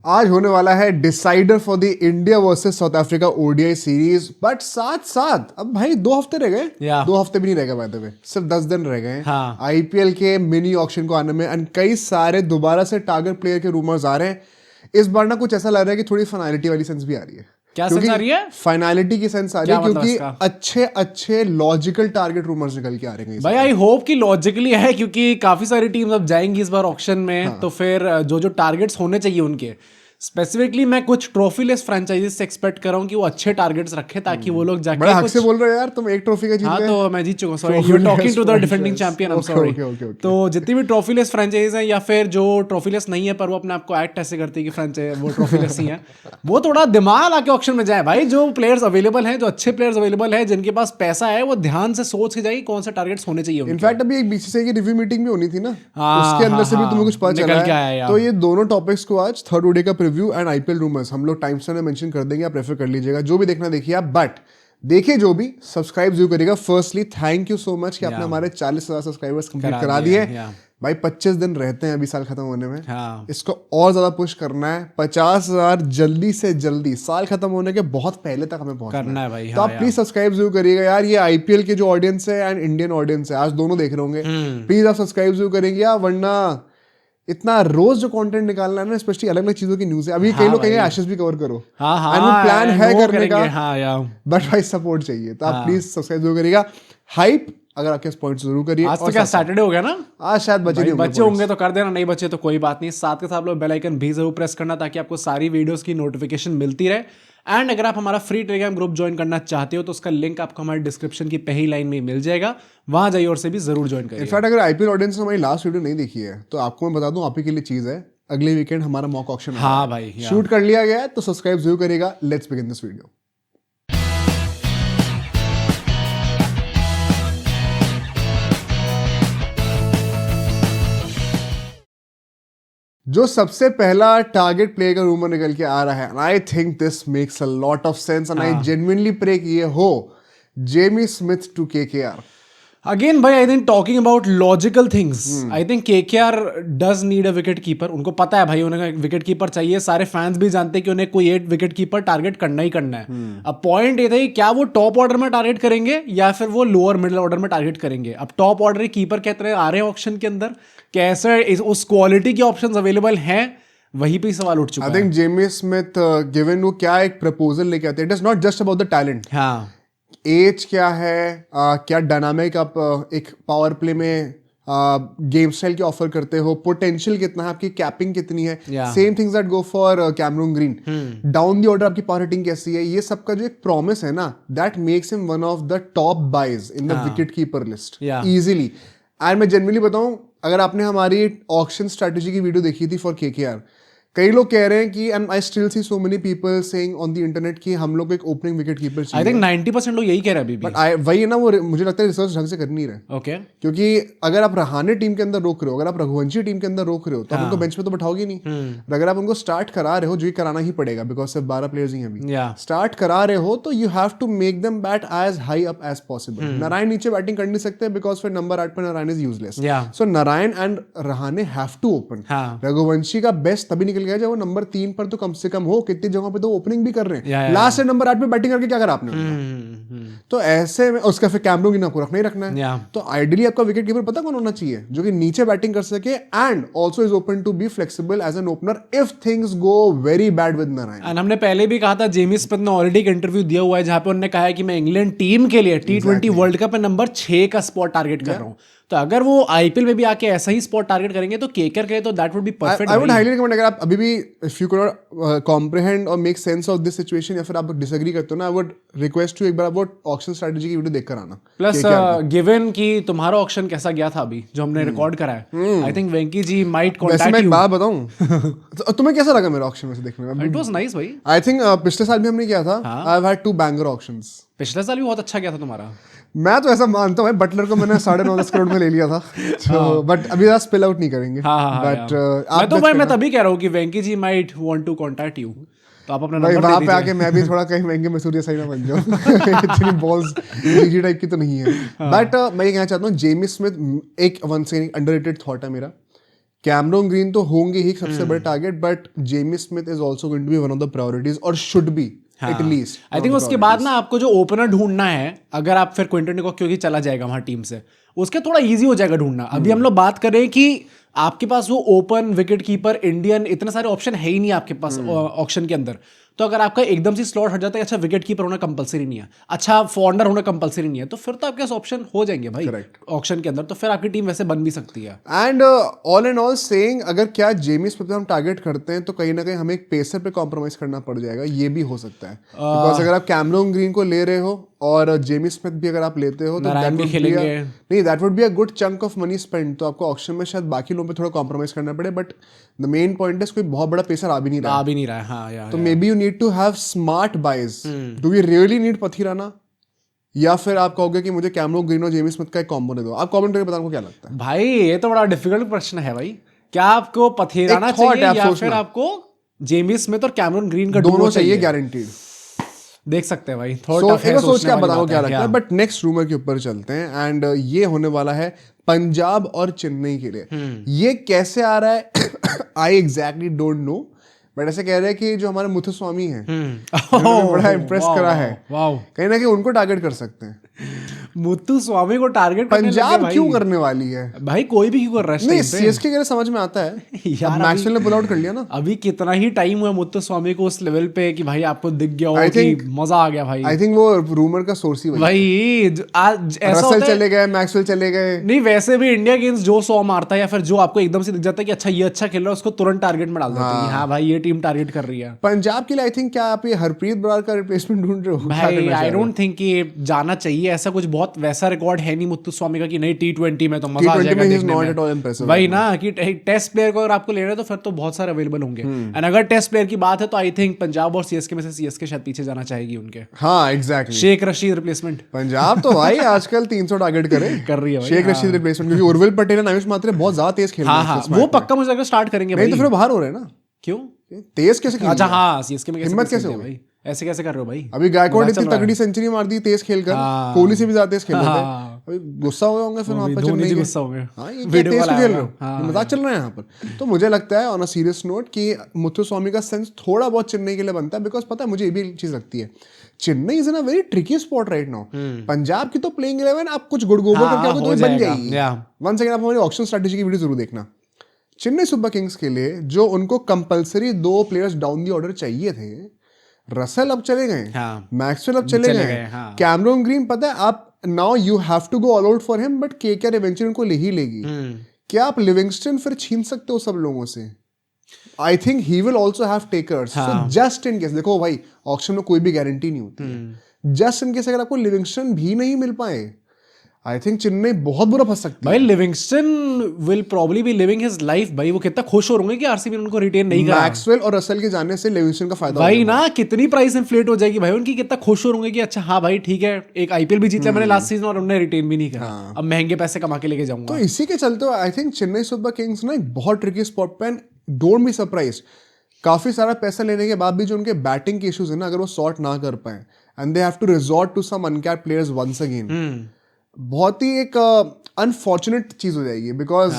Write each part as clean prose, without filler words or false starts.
आज होने वाला है decider for the India versus south Africa ODI series, but साथ साथ अब भाई 2 हफ्ते रह गए। 2 हफ्ते भी नहीं रह गए बाय द वे, सिर्फ 10 दिन रह गए। हाँ। आईपीएल के मिनी ऑक्शन को आने में एंड कई सारे दोबारा से टारगेट प्लेयर के रूमर्स आ रहे हैं। इस बार ना कुछ ऐसा लग रहा है कि थोड़ी फाइनलिटी वाली सेंस भी आ रही है। क्या सेंस आ रही है? फाइनलिटी की सेंस आ रही है, क्या मतलब क्योंकि इसका? अच्छे अच्छे लॉजिकल टारगेट रूमर्स निकल के आ रहे हैं भाई आई होप कि लॉजिकली है, क्योंकि काफी सारी टीम्स अब जाएंगी इस बार ऑक्शन में। तो फिर जो जो टारगेट्स होने चाहिए उनके, स्पेसिफिकली मैं कुछ ट्रॉफीलेस फ्रेंचाइजीज से एक्सपेक्ट कर रहा हूँ कि वो अच्छे टारगेट्स रखे, ताकि वो लोग जाके बड़ा हक कुछ... से बोल रहे हो यार, तुम एक ट्रॉफी का जीत हाँ गए। तो मैं जीत चुका हूँ, sorry, you Trophy-less talking to the defending franchise. Champion, I am Okay, sorry. okay, okay, okay. तो जितनी भी ट्रॉफीलेस फ्रेंचाइजीज हैं, या फिर जो ट्रॉफीलेस नहीं है पर वो अपने आप को एक्ट ऐसे करती है कि फ्रेंचाइज वो ट्रॉफीलेस ही है, वो थोड़ा दिमाग आके ऑक्शन में जाए भाई। जो प्लेयर्स अवेलेबल हैं, जो अच्छे प्लेयर्स अवेलेबल हैं, जिनके पास पैसा है, वो ध्यान से सोच के जाए कौन से टारगेट्स होने चाहिए उनके। इनफैक्ट अभी एक बीसीसीआई की रिव्यू मीटिंग भी होनी थी ना, हाँ, उसके अंदर हाँ, से भी तुम्हें कुछ पता निकल चला के आया है। यार। तो ये दोनों टॉपिक्स को आज थर्ड ओडे का प्रीव्यू एंड आईपीएल रूमर्स हम लोग टाइम स्टैम्प में मेंशन कर देंगे, आप रेफर कर लीजिएगा। जो भी देखना देखिए आप, बट देखिए जो भी सब्सक्राइब जरूर करिएगा। Firstly thank you so much कि आपने हमारे 40,000 सब्सक्राइबर्स कंप्लीट करा दिए भाई। 25 दिन रहते हैं अभी साल खत्म होने में। हाँ। इसको और ज्यादा पुश करना है, 50,000 जल्दी से जल्दी, साल खत्म होने के बहुत पहले तक हमें पहुंचना करना है भाई। तो आप प्लीज सब्सक्राइब जरूर करिएगा यार। ये आईपीएल के जो ऑडियंस है एंड इंडियन ऑडियंस है, आज दोनों देख रहे होंगे, प्लीज आप सब्सक्राइब जरूर करेंगे यार, वरना इतना रोज जो कंटेंट निकालना है ना, स्पेशली अलग अलग चीजों की न्यूज है। अभी कई लोग कहेंगे एशेस भी कवर करो, प्लान है करने का, बट भाई सपोर्ट चाहिए, तो आप प्लीज सब्सक्राइब जरूर करिएगा। हाइप अगर आपके पॉइंट जरूर करिए। आज तो क्या सैटरडे हो गया ना, आज शायद बचे होंगे तो कर देना, नहीं बचे तो कोई बात नहीं। साथ के साथ लोग बेल आइकन भी जरूर प्रेस करना, ताकि आपको सारी वीडियोस की नोटिफिकेशन मिलती रहे। एंड अगर आप हमारा फ्री टेलीग्राम ग्रुप ज्वाइन करना चाहते हो तो उसका लिंक आपको हमारे डिस्क्रिप्शन की पहली लाइन में मिल जाएगा, वहां जाइए और से भी जरूर ज्वाइन करिए। इनफैक्ट अगर आईपीएल ऑडियंस ने हमारी लास्ट वीडियो नहीं देखी है तो आपको मैं बता दूं, आप ही के लिए चीज है, अगले वीकेंड हमारा मॉक ऑक्शन हाँ भाई, शूट कर लिया गया है, तो सब्सक्राइब जरूर करिएगा। Let's begin this video. जो सबसे पहला टारगेट प्ले का रूमर निकल के आ रहा है, I think this makes a lot of sense and I genuinely pray कि ये हो Jamie Smith to KKR. Again भाई, I think talking about logical things, I think KKR does need a wicket keeper. उनको पता है भाई उन्हें wicket keeper चाहिए। सारे फैंस भी जानते हैं कि उन्हें कोई 8 विकेट कीपर टारगेट करना ही करना है। अब पॉइंट ये था कि क्या वो टॉप ऑर्डर में टारगेट करेंगे या फिर वो लोअर मिडिल ऑर्डर में टारगेट करेंगे। अब टॉप ऑर्डर कीपर कहते रहे आ रहे हैं ऑप्शन के अंदर, कैसे उस क्वालिटी के ऑप्शंस अवेलेबल हैं, वहीं पे सवाल उठ चुका है। I think Jamie Smith given वो क्या एक प्रपोजल लेके आते हैं, it is not just about the talent. हाँ, एज क्या है, क्या डायनामिक आप एक पावर प्ले में गेम स्टाइल के ऑफर करते हो, पोटेंशियल कितना है, आपकी कैपिंग कितनी है, same things that go for Cameron Green. Down the order आपकी पावर हिटिंग कैसी है, ये सब का जो एक प्रॉमिस है ना, that makes him one of the top buys in the wicket keeper list easily. And मैं जनरली बताऊं, अगर आपने हमारी ऑक्शन स्ट्रेटेजी की वीडियो देखी थी फॉर केकेआर, कई लोग कह रहे हैं कि and I still see so many people saying on the internet कि हम लोग को एक ओपनिंग विकेट कीपर चाहिए। आई थिंक 90% लोग यही कह रहे हैं अभी भी। बट वही है ना, वो मुझे लगता है रिसर्च ढंग से कर नहीं रहे। ओके, क्योंकि अगर आप रहाणे टीम के अंदर रोक रहे हो, अगर आप रघुवंशी टीम के अंदर रोक रहे हो, तो आप उनको बेंच पे तो बैठाओगे नहीं। और अगर आप उनको स्टार्ट करा रहे हो, जो ये कराना ही पड़ेगा बिकॉज सिर्फ 12 प्लेयर्स ही हैं अभी, स्टार्ट करा रहे हो, तो you have to make them bat as high up as possible. Narine नीचे बैटिंग कर नहीं सकते बिकॉज फिर नंबर 8 पर Narine is useless. So Narine and Rahane have to open. Raghuvanshi का बेस्ट तभी निकल गया जब वो नंबर 3 पर तो कम से कम हो, कितनी जगहों पे तो ओपनिंग भी कर रहे हैं। लास्ट से नंबर 8 पे बैटिंग करके क्या करा आपने? तो ऐसे में उसका फिर कैमरून गिना को रखना ही रखना है। तो आइडियली आपका विकेट कीपर पता कौन होना चाहिए, जो कि नीचे बैटिंग कर सके and also is open to be flexible as an opener if things go very bad with Narine. And हमने पहले भी कहा था, जेमी स्मिथ ने ऑलरेडी एक इंटरव्यू दिया हुआ है जहां पे उन्होंने कहा है कि मैं इंग्लैंड टीम के लिए T20 वर्ल्ड कप में नंबर 6 का स्पॉट टारगेट कर रहा हूं। तो अगर वो आईपीएल में भी आके ऐसा ही स्पॉट टारगेट करेंगे तो केकर के लिए तो that would be perfect. I would highly recommend, अगर आप अभी भी इफ यू कुड कॉम्प्रिहेंड और make sense of this situation, या फिर आप डिसएग्री करते हो ना, आई वुड रिक्वेस्ट यू एक बार वो ऑक्शन स्ट्रेटजी की वीडियो देखकर आना। प्लस गिवन कि तुम्हारा ऑक्शन कैसा गया था अभी जो हमने रिकॉर्ड करा है, I think Venky ji might contact you. मैं एक बात बताऊं, तुम्हें कैसा लगा मेरा ऑक्शन में से देखने में? इट वाज नाइस भाई। आई थिंक पिछले साल भी हमने किया था। I have had 2 banger auctions. पिछले साल भी बहुत अच्छा गया था तुम्हारा। मैं तो ऐसा मानता हूँ, बटलर को मैंने 9.5-10 करोड़ में ले लिया था, तो बट अभी ज़्यादा स्पिल आउट नहीं करेंगे। बट मैं तभी कह रहा हूँ कि Venky ji might want to contact you, तो आप अपना भाई नंबर वहाँ दे पे आके दीजिए। मैं भी थोड़ा कहीं महंगे मसूरिया सही ना बन जाऊँ। इतनी बॉल्स जीजी टाइप की तो नहीं है। बट मैं ये कहना चाहता हूँ, जेमी स्मिथ एक वंस अगेन अंडररेटेड थॉट है मेरा, कैमरन ग्रीन तो होंगे ही सबसे बड़े target, but Jamie Smith is also going to be one of the priorities और should be at least. I think उसके बाद ना आपको जो ओपनर ढूंढना है, अगर आप फिर क्विंटन डिकॉक क्योंकि चला जाएगा वहां टीम से, उसके थोड़ा इजी हो जाएगा ढूंढना। अभी हम लोग बात कर रहे हैं कि आपके पास वो ओपन विकेट कीपर इंडियन इतने सारे ऑप्शन है ही नहीं आपके पास ऑक्शन के अंदर। तो अगर आपका एकदम से स्लॉट हट जाता है, अच्छा विकेट कीपर होना कंपलसरी नहीं है, अच्छा फॉरनर होना कंपलसरी नहीं है, तो फिर तो आपके पास ऑप्शन हो जाएंगे भाई ऑक्शन के अंदर, तो फिर आपकी टीम वैसे बन भी सकती है। And all and all saying, अगर क्या जेमी स्मिथ पे हम टारगेट करते हैं तो कहीं ना कहीं हमें एक पेसर पे कॉम्प्रोमाइज करना पड़ जाएगा, ये भी हो सकता है। बिकॉज अगर आप कैमरन ग्रीन को ले रहे हो और जेमी स्मिथ भी अगर आप लेते हो तो that would be a good chunk of money spend. तो आपको ऑक्शन में शायद बाकी लोगों पे थोड़ा कॉम्प्रोमाइज करना पड़े, but the main point is कोई बहुत बड़ा पेसर आ भी नहीं रहा है। हाँ, तो maybe you need to have smart buys. Do we really need Pathirana, या फिर आप कहोगे कि मुझे कैमरन ग्रीन और जेमी स्मिथ का एक कॉम्बो दे दो? आप कमेंट करके बताओ क्या लगता है भाई। ये तो बड़ा डिफिकल्ट प्रश्न है भाई। क्या आपको पथिराना चाहिए या फिर आपको जेमी स्मिथ और कैमरन ग्रीन का दोनों चाहिए गारंटीड? देख सकते हैं भाई, सोच के आप बताओ क्या लगता है। बट नेक्स्ट रूमर के ऊपर चलते हैं, एंड ये होने वाला है पंजाब और चेन्नई के लिए। ये कैसे आ रहा है आई एग्जैक्टली डोंट नो, बट ऐसे कह रहे हैं कि जो हमारे मुथुस्वामी हैं बड़ा इम्प्रेस करा है, कहीं ना कहीं उनको टारगेट कर सकते हैं। मुथुस्वामी को टारगेट पंजाब क्यों करने वाली है भाई? कोई भी क्यों कर रहा है? नहीं, सीएसके के लिए समझ में आता है यार, मैक्सवेल ने पुल आउट कर लिया ना। अभी कितना ही टाइम हुआ मुथुस्वामी को उस लेवल पे कि भाई आपको दिख गया हो कि मजा आ गया भाई। आई थिंक वो रूमर का सोर्स ही भाई आज ऐसा रसल चले गए, मैक्सवेल चले गए। नहीं, वैसे भी इंडिया अगेंस्ट जो 100 मारता है या फिर जो आपको एकदम से दिख जाता है कि अच्छा ये अच्छा खेल रहा है, उसको तुरंत टारगेट में डाल देते हैं। हाँ भाई, ये टीम टारगेट कर रही है। पंजाब के लिए आई थिंक क्या आप ये हरप्रीत बरार का रिप्लेसमेंट ढूंढ रहे हो? भाई आई डोंट थिंक कि जाना चाहिए। ऐसा कुछ बहुत वैसा रिकॉर्ड है नहीं मुथुस्वामी का कि नहीं T20 में तो मजा आ जाएगा देखने में। वही ना कि टेस्ट प्लेयर को अगर आपको ले रहे हैं तो फिर तो बहुत सारे अवेलेबल होंगे। एंड अगर टेस्ट प्लेयर की बात है तो आई थिंक पंजाब और सीएसके में से सीएसके शायद पीछे जाना चाहेगी उनके। हाँ एग्जैक्टली, शेख रशीद रिप्लेसमेंट। पंजाब तो भाई आजकल 300 टारगेट कर रही है शेख रशीद रिप्लेसमेंट, क्योंकि उर्विल पटेल और नाविश मात्रे बहुत ज्यादा तेज खेल रहे हैं। वो पक्का मुझे लगता है स्टार्ट करेंगे। नहीं तो फिर बाहर हो रहे हैं ना। क्यों तेज कैसे? अच्छा हाँ, सीएसके में हिम्मत कैसे हो भाई? ऐसे कैसे कर रहे हो भाई? अभी गायकवाड़ इतनी तगड़ी सेंचुरी मार दी तेज खेलकर, कोहली से भी ज्यादा तेज खेल रहे थे। अभी गुस्सा हुए होंगे फिर वहां पर चेन्नई गुस्सा हो गए। हाँ, ये तेज खेल रहे हो, मजाक चल रहा है यहाँ पर। तो मुझे लगता है ऑन अ सीरियस नोट कि मुथुस्वामी का सेंस थोड़ा बहुत चेन्नई के लिए बनता है, बिकॉज पता है मुझे ये भी चीज लगती है, Chennai is in a very tricky spot right now. Punjab की तो प्लेइंग 11 आप कुछ गुड़गोबर करके आपको तो बन जाएगी। वन सेकंड, आप हमारी ऑक्शन स्ट्रेटेजी की वीडियो जरूर देखना। चेन्नई सुपर किंग्स के लिए जो उनको compulsory 2 players down the order चाहिए थे, रसल अब चले गए, मैक्सवेल अब चले गए, कैमरन ग्रीन पता है आप now you have to go all out for him, but KKR eventually उनको ले ही लेगी। क्या आप लिविंगस्टन फिर छीन सकते हो सब लोगों से? I think he will also have takers, so just in case, देखो भाई ऑक्शन में कोई भी गारंटी नहीं होती है, जस्ट इन केस अगर आपको लिविंगस्टन भी नहीं मिल पाए, आई थिंक चेन्नई बहुत बुरा फंस सकती है। भाई Livingstone will probably be living his life भाई। वो कितना खुश हो होंगे कि आरसीबी ने उनको रिटेन नहीं करा। मैक्सवेल और रसल के जाने से लिविंगस्टन का फायदा भाई ना, कितनी प्राइस इन्फ्लेट हो जाएगी भाई उनकी। कितना खुश हो होंगे कि अच्छा हाँ भाई ठीक है, एक आईपीएल भी जीत लिया मैंने लास्ट सीजन और उन्होंने रिटेन भी नहीं करा। अब महंगे पैसे कमा के लेके जाऊंगा। तो इसी के चलते I think Chennai super Kings ना एक बहुत ट्रिकी स्पॉट पे, डोंट बी सरप्राइज्ड काफी सारा पैसा लेने के बाद भी जो उनके बैटिंग के इश्यूज है ना, अगर वो सॉर्ट ना कर पाए and they have to resort to some uncapped players once again, बहुत ही एक अनफॉर्चुनेट चीज हो जाएगी, because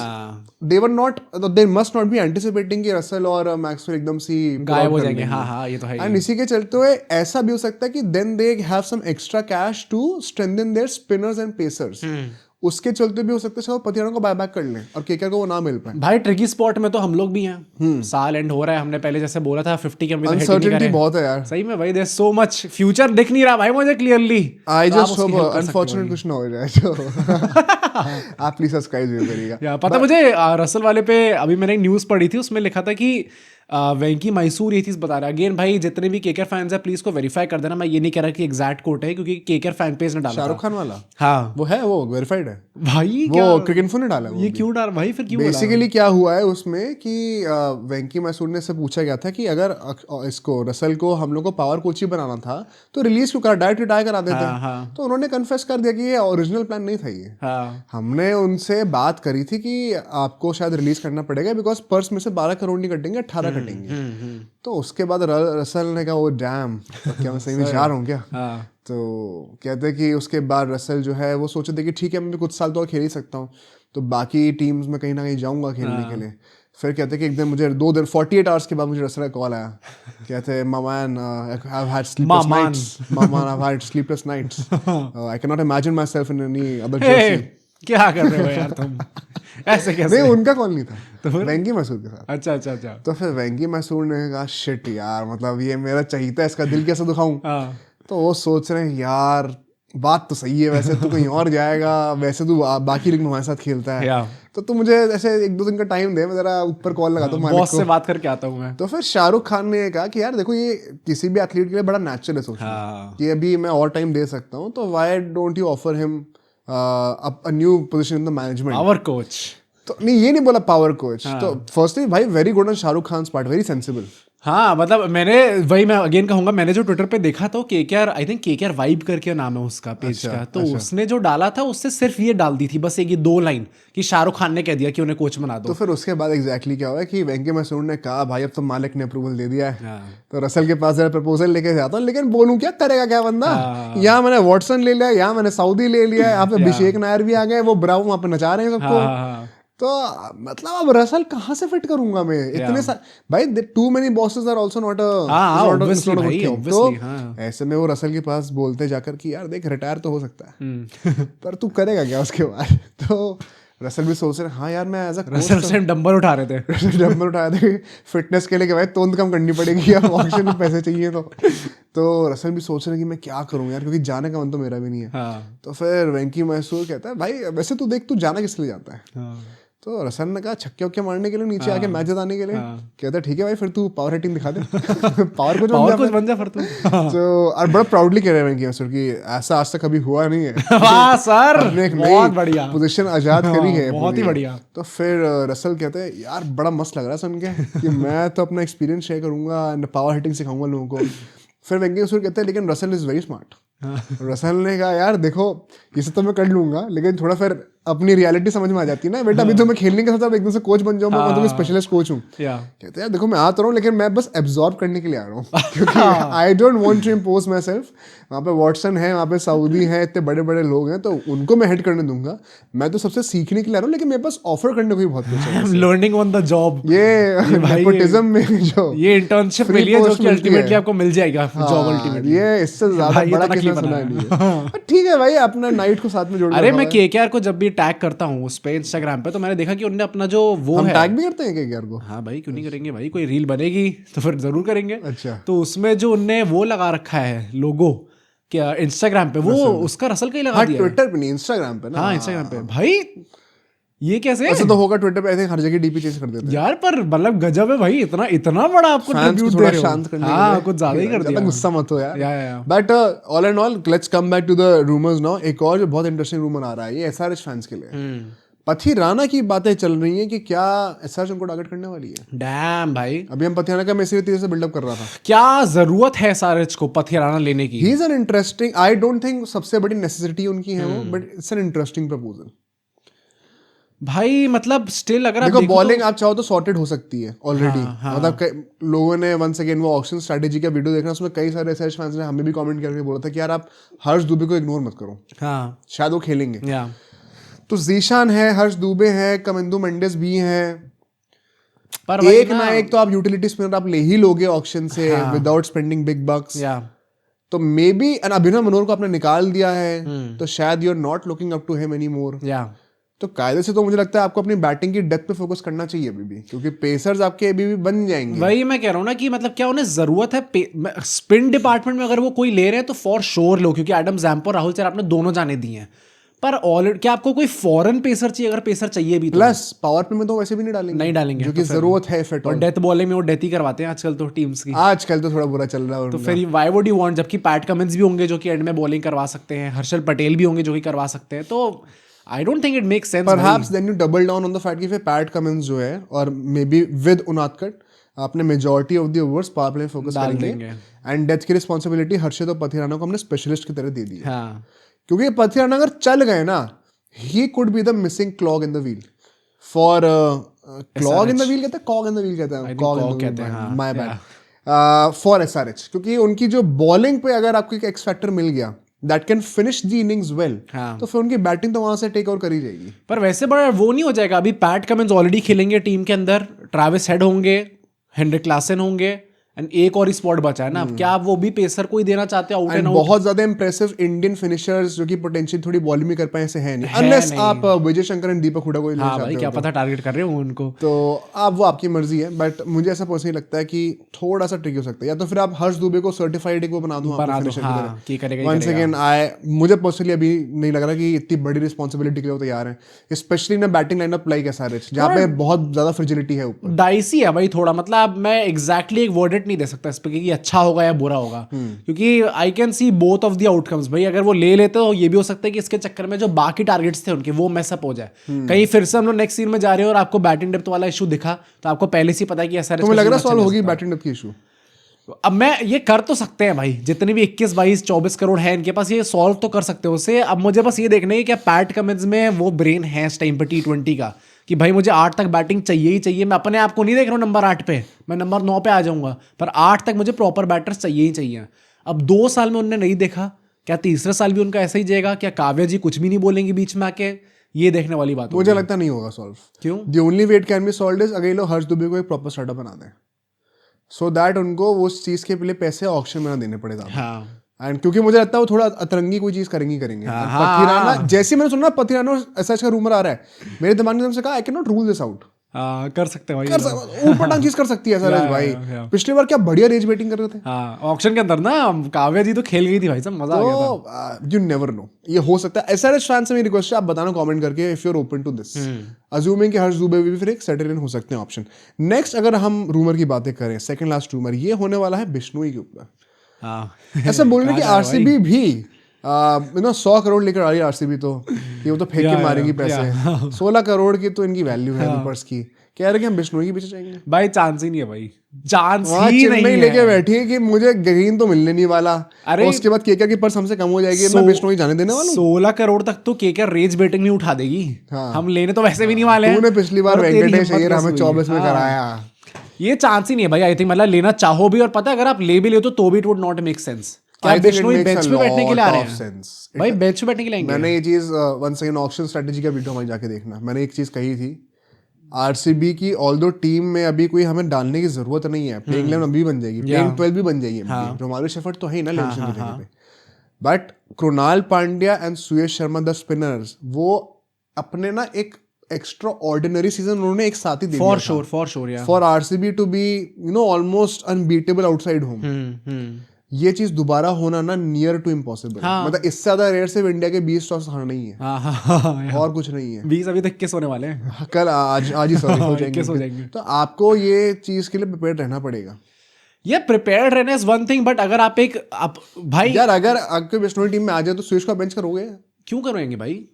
they must not be anticipating कि रसल और मैक्सवेल एकदम सी गायब हो जाएंगे। हाँ ये तो है। एंड इसी के चलते हुए ऐसा भी हो सकता है कि then they have some extra cash to strengthen their spinners and pacers. उसके चलते भी हो सकता है शायद पतियाना को बाय बैक कर लें और केकेआर को वो ना मिल पाए। भाई ट्रिकी स्पॉट में तो हम लोग भी हैं। साल एंड हो रहा है, हमने पहले जैसे बोला था 50 के अनसर्टेनिटी बहुत है यार सही में भाई। देयर सो मच फ्यूचर दिख नहीं रहा भाई मुझे clearly. I just hope unfortunate कुछ ना हो जाए तो आप प्लीज सब्सक्राइब जरूर करिएगा। पता मुझे रसल वाले पे अभी मैंने एक न्यूज़ पढ़ी थी, उसमें लिखा था कि वेंकी मैसूर ये चीज बता रहा है। अगेन भाई जितने भी केकेआर फैंस है प्लीज को वेरीफाई कर देना। मैं ये नहीं कह रहा कि एग्जैक्ट कोट है, क्योंकि केकेआर फैन पेज ने डाला शाहरुख खान वाला। हाँ वो है, वो वेरीफाइड है भाई। वो क्रिकेट इन्फो ने डाला। ये क्यों डाल भाई? फिर क्यों? बेसिकली क्या हुआ है उसमें कि वेंकी मैसूर ने से पूछा गया था कि अगर इसको रसल को हम लोग को पावर कोच ही बनाना था तो रिलीज क्यों करा, डायरेक्ट रिटायर करा देते। तो उन्होंने कन्फेस कर दिया कि ये ओरिजिनल प्लान नहीं था ये। हमने उनसे बात करी थी कि आपको शायद रिलीज करना पड़ेगा बिकॉज पर्स में से 12 करोड़ नहीं कटेंगे, 18 कटेंगे। तो उसके बाद रसल ने कहा वो डैम, तो क्या मैं सही में जा रहा हूँ क्या? तो कहते हैं कि उसके बाद रसल जो है वो सोचे थे कि ठीक है मैं कुछ साल तो और खेल ही सकता हूँ। तो बाकी टीम्स में कहीं ना कहीं जाऊंगा खेलने के लिए। फिर कहते कि एक दिन मुझे 2 दिन 48 आवर्स के बाद मुझे रसल का कॉल आया, कहते मामान I've had sleepless nights, मामान I've had sleepless nights, I cannot imagine myself in any other jersey। क्या कर रहे हो यार तुम ऐसे कैसे? नहीं, उनका कॉल नहीं था, तो वेंगी मैसूर के साथ। अच्छा अच्छा अच्छा। तो फिर वेंगी मैसूर ने कहा शिट यार, मतलब ये मेरा चाहिए, इसका दिल कैसे दुखाऊं। तो वो सोच रहे हैं यार बात तो सही है, वैसे तू कहीं और जाएगा, वैसे तू बाकी लीग में हमारे साथ खेलता है, तो तू मुझे ऐसे 1-2 दिन का टाइम दे, मैं जरा ऊपर कॉल लगाता हूँ, बॉस से बात करके आता हूँ मैं। तो फिर शाहरुख खान ने कहा कि यार देखो ये किसी भी एथलीट के लिए बड़ा नेचुरल है सोचना कि अभी मैं और टाइम दे सकता हूँ, तो why don't you offer him a new position in the management, power coach. तो नहीं, ये नहीं बोला पावर कोच। तो फर्स्टली भाई very good on Shahrukh Khan part, very sensible. हाँ मतलब मैं अगेन कहूंगा, मैंने जो ट्विटर पे देखा था केकेआर, आई थिंक केकेआर वाइब करके नाम है उसका पेज का, तो उसने जो डाला था उससे सिर्फ ये डाल दी थी बस एक 2 लाइन कि शाहरुख खान ने कह दिया कि उन्हें कोच बना दो। तो फिर उसके बाद एग्जैक्टली क्या हुआ कि वेंकी मैसूर ने कहा भाई अब तो मालिक ने अप्रूवल दे दिया है, तो रसल के पास प्रपोजल लेके जाता हूँ, लेकिन बोलूं क्या करेगा क्या बंदा। यहाँ मैंने वॉटसन ले लिया, यहाँ मैंने सऊदी ले लिया, यहाँ पे अभिषेक नायर भी आ गए, वो ब्रावो वहाँ पे नचा रहे हैं सबको, तो मतलब अब रसल कहाँ से फिट करूंगा मैं इतने भाई too many bosses are also not a तो ऐसे में वो रसल के पास बोलते जाकर कि यार देख रिटायर तो हो सकता है पर तू करेगा क्या उसके बाद। तो रसल भी सोच रहे हाँ यार मैं एज अ रसल से डंबल उठा रहे थे डंबल उठाए थे फिटनेस के लिए कि भाई तोंद कम करनी पड़ेगी, अब ऑक्शन में पैसे चाहिए तो रसल भी सोच रहे कि मैं क्या करूं यार, क्योंकि जाने का मन तो मेरा भी नहीं है। तो फिर वेंकी मैसूर कहता है भाई वैसे तू देख तू जाना किस लिए जाता है। तो रसल ने कहा छक्के वक्के मारने के लिए, नीचे आके मैच जिताने के लिए। कहता है ठीक है भाई फिर तू पावर हिटिंग दिखा दे पावर कुछ बन जा फिर तू। तो और बड़ा प्राउडली कह रहे हैं वेंकी मैसूर कि ऐसा आज तक कभी हुआ नहीं है। वाह सर, अपने एक बहुत बढ़िया पोजीशन आजाद करी है, बहुत ही बढ़िया। तो फिर रसल कहते हैं यार बड़ा मस्त लग रहा है सुन के कि मैं तो अपना एक्सपीरियंस शेयर करूंगा एंड पावर हिटिंग सिखाऊंगा लोगों को। फिर वेंकी मैसूर कहते हैं लेकिन Russell is very smart. Russell ने कहा यार देखो ये सब तो मैं कर लूंगा, लेकिन थोड़ा फिर अपनी रियलिटी समझ में आ जाती है ना बेटा, अभी तो मैं खेलने के साथ एकदम से कोच बन जाऊँ, मैं स्पेशलिस्ट कोच हूँ। कहते हैं देखो मैं आता रहा हूँ लेकिन मैं बस एब्जॉर्ब करने के लिए आ रहा हूँ क्योंकि I don't want to impose myself. वहाँ पे वॉटसन है, वहाँ पे सऊदी है, इतने बड़े बड़े लोग हैं, तो उनको मैं हेड करने दूंगा, मैं तो सबसे सीखने के लिए आ रहा हूँ, लेकिन मेरे पास ऑफर करने को भी बहुत कुछ है। लर्निंग ऑन द जॉब, ये नेपोटिज्म में जो ये इंटर्नशिप मिली है जो कि अल्टीमेटली आपको मिल जाएगा जॉब अल्टीमेटली, ये इससे ज्यादा बड़ा किस्सा सुना नहीं है। ठीक है भाई अपना नाइट को साथ में जोड़। अरे मैं केकेआर को जब भी टैग करता हूँ उस पे इंस्टाग्राम पे, तो मैंने देखा कि उन्होंने अपना जो वो हम है, टैग भी करते हैं केकेआर को। हाँ भाई क्यों नहीं करेंगे भाई, कोई रील बनेगी तो फिर जरूर करेंगे। अच्छा। तो उसमें जो उनने वो लगा रखा है लोगो क्या इंस्टाग्राम पे, वो उसका रसल का ही लगा दिया। ट्विटर पे नहीं, इंस्टाग्राम पे ना। हाँ इंस्टाग्राम पे भाई ये कैसे ऐसा तो होगा ट्विटर पे, ऐसे हर जगह डीपी चेंज कर देते हैं यार, पर मतलब गजब है भाई, इतना बड़ा आपको ट्रिब्यूट दे रहे हो। शांत करने हाँ कुछ ज्यादा ही कर दिया, गुस्सा मत हो यार। But all and all let's come back to the rumours now. एक और जो बहुत इंटरेस्टिंग रूमर आ रहा है ये एसआरएच फैंस के लिए, पथिराना की बातें चल रही हैं कि क्या एसआरएच उनको टारगेट करने वाली है। डैम भाई, अभी हम पथिराना का मैसेज तेजी से बिल्डअप कर रहा था, क्या जरूरत है एसआरएच को पथिराना लेने की। He is an interesting, I don't think सबसे बड़ी नेसेसिटी उनकी है वो, but it's an interesting proposal भाई। मतलब स्टिल अगर देखो बॉलिंग आप चाहो तो सॉर्टेड हो सकती है ऑलरेडी। मतलब लोगों ने वंस अगेन वो ऑक्शन स्ट्रेटेजी का वीडियो देखना, उसमें कई सारे एसआरएच फैंस ने हमें भी कमेंट करके बोला था कि यार आप हर्ष दुबे को इग्नोर मत करो, शायद वो खेलेंगे। तो जीशान है, हर्ष दुबे है, कमिंदु मेंडिस भी हैं, पर एक ना एक तो आप यूटिलिटी स्पिनर आप ले ही लोगे ऑक्शन से विदाउट स्पेंडिंग बिग बक्स। तो मे बी अभिनव मनोहर को आपने निकाल दिया है, तो शायद you are not looking up to him any more. तो कायदे से तो मुझे लगता है आपको अपनी बैटिंग की डेप्थ पे फोकस करना चाहिए अभी भी, क्योंकि पेसर्स आपके अभी भी बन जाएंगे। वही मैं कह रहा हूँ ना कि मतलब क्या उन्हें जरूरत है स्पिन डिपार्टमेंट में, अगर वो कोई ले रहे हैं तो फॉर श्योर लो, क्योंकि एडम जैम्पो, राहुल चहर आपने दोनों जाने दिए हैं, पर ऑलरेडी क्या आपको कोई फॉरेन पेसर चाहिए, अगर पेसर चाहिए भी तो प्लस पावर प्ले में तो वैसे भी नहीं डालेंगे जो कि जरूरत है फिट, और डेथ बॉलिंग में वो डेथ ही करवाते हैं आजकल तो टीम्स की, आजकल तो थोड़ा बुरा चल रहा है। तो फिर व्हाई वुड यू वांट, जबकि पैट कमिंस भी होंगे जो कि एंड में बॉलिंग करवा सकते हैं, हर्षल पटेल भी होंगे जो कि करवा सकते हैं, तो I don't think it makes sense. Perhaps then you double down on the fact कि फिर पैट कमिंस जो है और मे बी विद उनादकट आपने majority of the overs power play में फोकस करेंगे, एंड डेथ की रिस्पॉन्सिबिलिटी हर्षित और पथिराना को हमने स्पेशलिस्ट की तरह दे दी है। क्योंकि पथिराना अगर चल गए ना, he could be the missing clog in the wheel for clog in the wheel कहते हैं, cog in the wheel कहते हैं, cog in the wheel, my bad, for SRH। क्योंकि उनकी जो बॉलिंग पे अगर आपको एक एक्स फैक्टर मिल गया that can finish the innings well, हाँ। तो फिर उनकी बैटिंग तो वहां से टेक ओवर करी जाएगी। पर वैसे बड़ा वो नहीं हो जाएगा, अभी पैट कमिंस ऑलरेडी खेलेंगे टीम के अंदर, ट्रैविस हेड होंगे, हेनरिक क्लासन होंगे, एंड एक और ही स्पॉट बचा है ना। अब क्या वो भी पेसर को ही देना चाहते हैं आउट एंड आउट? बहुत ज्यादा इंप्रेसिव इंडियन फिनिशर्स जो कि पोटेंशियल थोड़ी बॉलिंग में कर पाए ऐसे हैं नहीं, अनलेस आप विजय शंकर एंड दीपक हुडा को ही लेना हाँ भाई, क्या पता टारगेट कर रहे हो उनको, तो आप वो आपकी मर्जी है। बट मुझे ऐसा पर्सनली लगता है कि थोड़ा सा ट्रिकी हो सकता है, या तो फिर आप हर्ष दुबे को सर्टिफाइड वो बना दूं आपको फिनिशर की तरह, कि करेगा वंस अगेन मुझे पर्सनली अभी नहीं लग रहा कि इतनी बड़ी रिस्पॉन्सिबिलिटी के लिए वो तैयार है, स्पेशली ना बैटिंग लाइनअप लाइक एसआरएच जहाँ पे बहुत ज्यादा फ्रिजिलिटी है ऊपर। डाइसी है भाई थोड़ा, मतलब मैं एग्जैक्टली एक वर्डेट नहीं दे सकता इस पे कि अच्छा होगा या बुरा होगा, क्योंकि I can C both of the outcomes भाई। अगर वो ले लेते तो ये भी हो सकता है कि इसके चक्कर में जो बाकी टारगेट्स थे उनके वो मैसअप हो जाए, कहीं फिर से हम लोग नेक्स्ट सीन में जा रहे हो और आपको बैटिंग डेप्थ वाला इशू दिखा, तो आपको पहले से पता है कि ऐसा तुम्हें लग रहा है सॉल्व होगी बैटिंग डेप्थ की इशू? अब मैं ये कर तो सकते हैं भाई, जितने भी 21, 22, 24 करोड़ है इनके पास, ये सॉल्व तो कर सकते हो उसे। अब मुझे बस ये देखना है कि क्या पैट कमिंस में वो ब्रेन है इस टाइम पर T20 का, कि भाई मुझे 8 तक बैटिंग चाहिए ही चाहिए। मैं अपने आप को नहीं देख रहा हूँ नंबर 8 पे, मैं नंबर 9 पे आ जाऊंगा, पर 8 तक मुझे प्रॉपर बैटर्स चाहिए ही चाहिए। अब 2 साल में उनने नहीं देखा, क्या तीसरे साल भी उनका ऐसा ही जाएगा? क्या काव्या जी कुछ भी नहीं बोलेंगी बीच में आके? ये देखने वाली बात मुझे लगता नहीं होगा सॉल्व। क्यों? The only way it can be solved is अगर ये लोग हर्ष दुबे को एक प्रॉपर स्टार्टअप बना दें, सो दैट उनको वो चीज के लिए पैसे ऑक्शन में ना देने पड़े ज्यादा। हाँ, एंड क्योंकि मुझे लगता है वो थोड़ा अतरंगी कोई चीज करेंगे। पथिराना जैसे मैंने सुना पथिराना ऐसा का रूमर आ रहा है, मेरे दिमाग ने कहा I can not rule this out. कर सकते हैं भाई, ऊपर चीज कर सकती है सर भाई। पिछली बार क्या बढ़िया रेज बैटिंग कर रहे थे। हाँ, ऑक्शन के अंदर ना काव्या जी तो खेल गई थी भाई, सब मजा आ गया था। यू नेवर नो, ये हो सकता है। एसआरएच फैन से मेरी रिक्वेस्ट है, आप बताना कमेंट करके if you are open to this, assuming कि हर्ष दुबे भी फिर एक सेटल इन हो सकते हैं ऑप्शन। नेक्स्ट अगर हम रूमर की बातें करें, सेकंड लास्ट रूमर ये होने वाला है बिश्नोई के ऊपर। ऐसा बोल रहे कि आरसीबी भी 100 करोड़ लेकर आ रही है आरसीबी, तो ये वो तो फेंक के मारेगी पैसे। 16 करोड़ की तो इनकी वैल्यू है रिपर्स की। कह रहे कि हम बिश्नोई के पीछे जाएंगे भाई, चांस ही नहीं है भाई, चांस ही नहीं है। लेके बैठी है कि मुझे ग्रीन तो मिलने नहीं वाला, अरे उसके बाद केकेआर की पर्स हमसे कम हो जाएगी, मैं बिश्नोई जाने देने वाला हूं। 16 करोड़ तक तो केकेआर रेज बेटिंग नहीं उठा देगी। हम लेने तो वैसे भी नहीं वाले हैं। तूने पिछली बार वेंकटेश अय्यर हमें 24 में कराया, ये चांस ही नहीं है भाई। आई थिंक मतलब लेना चाहो भी, और पता है अगर आप ले भी ले तो भी it would not make sense. क्या बिश्नोई बेंच पे बैठने के लिए आ रहे हैं भाई? बेंच पे बैठने के लिए आएंगे। मैंने ये चीज वन सेकंड ऑक्शन स्ट्रेटजी का वीडियो हमारे जाके देखना, मैंने एक चीज कही थी, आरसीबी की ऑल्दो टीम में अभी कोई हमें डालने की जरूरत नहीं है, प्लेइंग 11 अभी बन जाएगी, प्लेइंग 12 भी बन जाएगी, रोमालो शेफर्ड तो है ही ना लेंशन की जगह पे। But Krunal Pandya and Suyash Sharma the spinners, वो अपने ना एक एक्स्ट्रा ऑर्डिनरी सीजन उन्होंने एक साथ ही दे दिया था for sure for RCB to be almost unbeatable outside home. ये चीज दोबारा होना ना नियर टू इम्पॉसिबल। मतलब इससे ज्यादा रेयर सिर्फ इंडिया के 20 टॉस हारना ही है, और कुछ नहीं है। 20 अभी तक 21 होने वाले हैं, कल आज ही सॉरी हो जाएंगे। तो आपको ये चीज के लिए प्रिपेयर्ड रहना पड़ेगा। ये प्रिपेयर्ड रहना इज वन थिंग, बट अगर आप भाई यार अगर आपके बिश्नोई टीम में आ जाए तो सुयश का बेंच करोगे? क्यों करोगे भाई?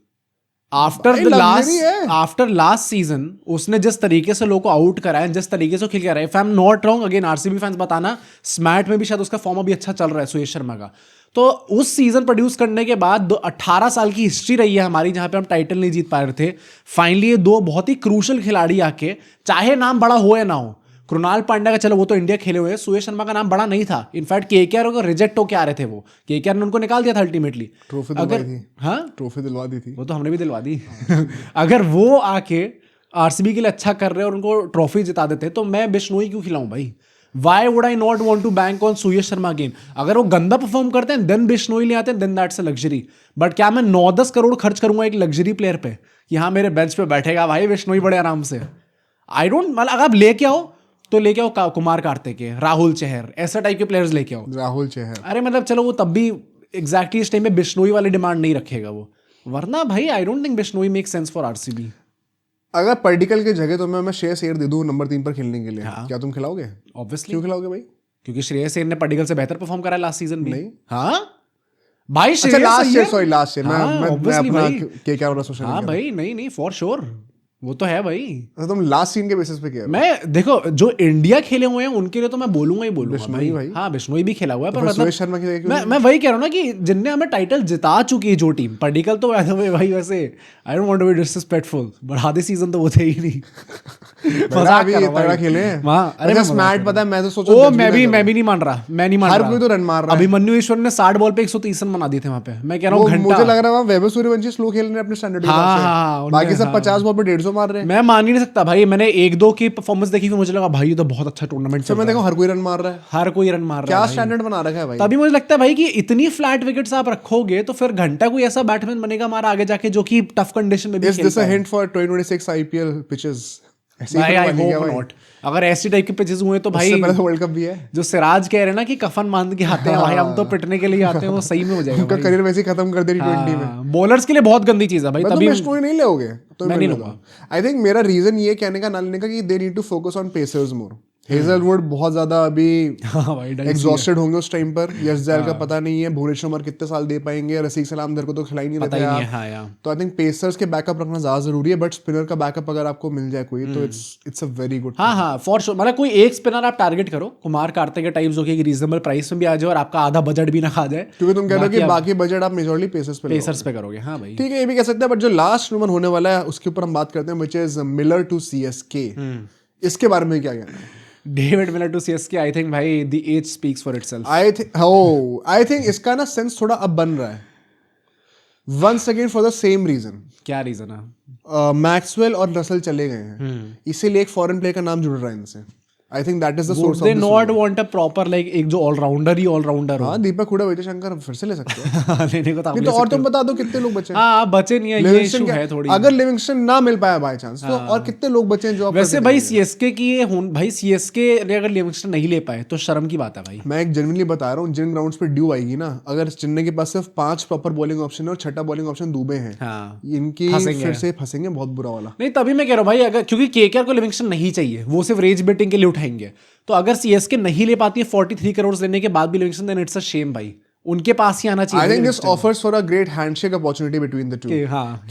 आफ्टर लास्ट सीजन उसने जिस तरीके से लोगों को आउट करा है, जिस तरीके से खेल के रहा है, if I am not wrong, again RCB fans बताना, स्मैट में भी शायद उसका फॉर्म अभी अच्छा चल रहा है सुयश शर्मा का। तो उस सीजन प्रोड्यूस करने के बाद 18 साल की हिस्ट्री रही है हमारी जहां पे हम टाइटल नहीं जीत पा रहे थे। फाइनली ये 2 बहुत ही क्रूशल खिलाड़ी आके, चाहे नाम बड़ा हो या ना हो, कृणाल पांड्या का चलो वो तो इंडिया खेले हुए हैं, सुयश शर्मा का नाम बड़ा नहीं था। इनफैक्ट केकेआर को रिजेक्ट होके आ रहे थे, वो केकेआर ने उनको निकाल दिया था अल्टीमेटली। ट्रॉफी दिलवा दी थी, वो तो हमने भी दिलवा दी। अगर वो आके आरसीबी के लिए अच्छा कर रहे और उनको ट्रॉफी जिता देते, तो मैं बिश्नोई क्यों खिलाऊं भाई? Why would I not want to bank on Suyash Sharma again? अगर वो गंदा परफॉर्म करते हैं देन बिश्नोई ले आते हैं, then that's a luxury. But क्या मैं 9-10 करोड़ खर्च करूंगा एक लग्जरी प्लेयर पे कि हाँ मेरे बेंच पे बैठेगा भाई बिश्नोई बड़े आराम से? आई डोंट, मतलब अगर आप लेके आओ तो लेके आओ कुमार कार्तिक, राहुल चहर, ऐसा टाइप के प्लेयर्स लेके आओ। राहुल चहर, अरे मतलब चलो वो तब भी एग्जैक्टली इस टाइम में बिश्नोई वाली डिमांड नहीं रखेगा वो, वरना भाई I don't think Bishnoi make sense for RCB. अगर पर्टिकल की जगह तो मैं श्रेयस अय्यर दे दूं नंबर 3 पर खेलने के लिए, क्या तुम खिलाओगे? ऑब्वियसली। क्यों खिलाओगे भाई? क्योंकि श्रेयस अय्यर ने पर्टिकल से बेहतर परफॉर्म करा लास्ट सीजन भी। नहीं हाँ भाई, लास्ट ईयर मैं अपना केकेआर वाला सोशल हाँ भाई, नहीं फॉर श्योर। वो तो है भाई। तो तुम लास्ट सीन के बेसिस पे क्या है? मैं देखो जो इंडिया खेले हुए हैं उनके लिए तो मैं बोलूंगा ही बोलूंगा भाई। हाँ बिश्नोई भी खेला हुआ है, पर मतलब सुरेश शर्मा की मैं वही कह रहा हूँ ना कि जिनने हमें टाइटल जिता चुकी है जो टीम, पर्टिकल तो भाई वैसे I don't want to be disrespectful, but आधे सीजन तो वो थे ही नहीं। मजाक कर रहा हूं तगड़ा खेले हैं। हाँ अरे अच्छा स्मार्ट पता है, मैं तो सोचा ओ मैं भी नहीं मान रहा, मैं नहीं मान हर रहा। कोई तो रन मार रहा है। अभिमन्यु ईश्वर ने 60 बॉल पे 130 रन बना दिए थे वहां पे। मैं कह रहा हूँ घंटा, मुझे लग रहा है वैभव सूर्यवंशी स्लो खेल रहे हैं अपने स्टैंडर्ड के हिसाब से, बाकी सब 50 बॉल पे 150 मार रहे हैं। मैं मान ही नहीं सकता भाई, मैंने 1-2 की परफॉर्मेंस देखी, मुझे लगा भाई ये तो बहुत अच्छा टूर्नामेंट चल रहा है। मैं देखो हर कोई रन मार रहा है, हर कोई रन मार रहा है, क्या स्टैंडर्ड बना रखा है भाई। तभी मुझे लगता है भाई कि इतनी फ्लैट विकेट्स आप रखोगे तो फिर घंटा कोई ऐसा बैट्समैन बनेगा हमारा आगे जाके जो कि टफ कंडीशन में भी खेल पाए। Hint for 2026 IPL pitches? भाई आई होप नॉट। अगर ऐसी टाइप के पिचेस हुए तो भाई वर्ल्ड कप भी है। जो सिराज कह रहे हैं ना कि कफन बांध के आते हैं भाई, हम तो पिटने के लिए आते हैं, वो सही में हो जाएगा। उनका करियर वैसे ही खत्म कर दे T20 में। बॉलर्स के लिए बहुत गंदी चीज है भाई। तभी स्टोरी नहीं लोगे तो मैं नहीं लूंगा। आई थिंक मेरा रीजन ये कहने का ना लेने का कि they need to focus on pacers more. Hazlewood बहुत ज्यादा अभी एग्जॉस्टेड होंगे उस टाइम पर। यश जैल का पता नहीं है, भुवनेश्वर कुमार कितने साल दे पाएंगे, रसीक सलाम को तो खिलाई नहीं देते आप। तो आई थिंक पेसर्स के बैकअप रखना ज्यादा जरूरी है, बट स्पिनर का बैकअप अगर आपको मिल जाए कोई तो इट्स अ वेरी गुड। हाँ फॉर श्योर। मतलब कोई एक स्पिनर आप टारगेट करो, कुमार कार्तिक के टाइप जो कि रीजनेबल प्राइस में भी आ जाए और आपका आधा बजट भी ना खा जाए, क्योंकि तुम कह रहे हो कि बाकी बजट आप मेजरली पेसर्स पे करोगे। हाँ भाई ठीक है, ये भी कह सकते हैं, बट जो लास्ट टूर्नामेंट होने वाला है उसके ऊपर हम बात करते हैं, which is Miller to CSK। इसके बारे में क्या कहना है? David Miller to CSK, I think भाई the edge speaks for itself. I think इसका ना सेंस थोड़ा अब बन रहा है, once again for the same reason. क्या रीजन है? मैक्सवेल और रसल चले गए हैं, इसीलिए एक फॉरेन प्लेयर का नाम जुड़ रहा है इनसे। I think that is the source of they not want a proper like एक जो ऑलराउंडर हो। हाँ दीपक हुडा, विजय शंकर फिर से ले सकते हैं। लेने को तो और तुम बता दो कितने लोग बचे? हाँ बचे नहीं है, ये इशू है थोड़ी। अगर लिविंगस्टन ना मिल पाया बाय चांस तो और कितने लोग बचे हैं जो वैसे भाई CSK की ये भाई CSK ने अगर लिविंगस्टन नहीं ले पाए तो शर्म की बात है भाई। मैं एक जेन्युइनली बता रहा हूँ, जिन ग्राउंड्स पे ड्यू आएगी ना, अगर चेन्नई के पास सिर्फ 5 प्रॉपर बॉलिंग ऑप्शन है और 6ठा बॉलिंग ऑप्शन दुबे हैं, इनकी फिर से फंसेंगे बहुत बुरा वाला। नहीं तभी मैं कह रहा हूँ भाई, अगर क्योंकि KKR को लिविंगस्टन नहीं चाहिए, वो सिर्फ रेज बेटिंग के लिए उठाएंगे, तो अगर CSK नहीं ले पाती है 43 करोड़ लेने के बाद भी Livingstone, then it's a shame भाई, उनके पास ही आना चाहिए। I think this offers for a great handshake opportunity between the two,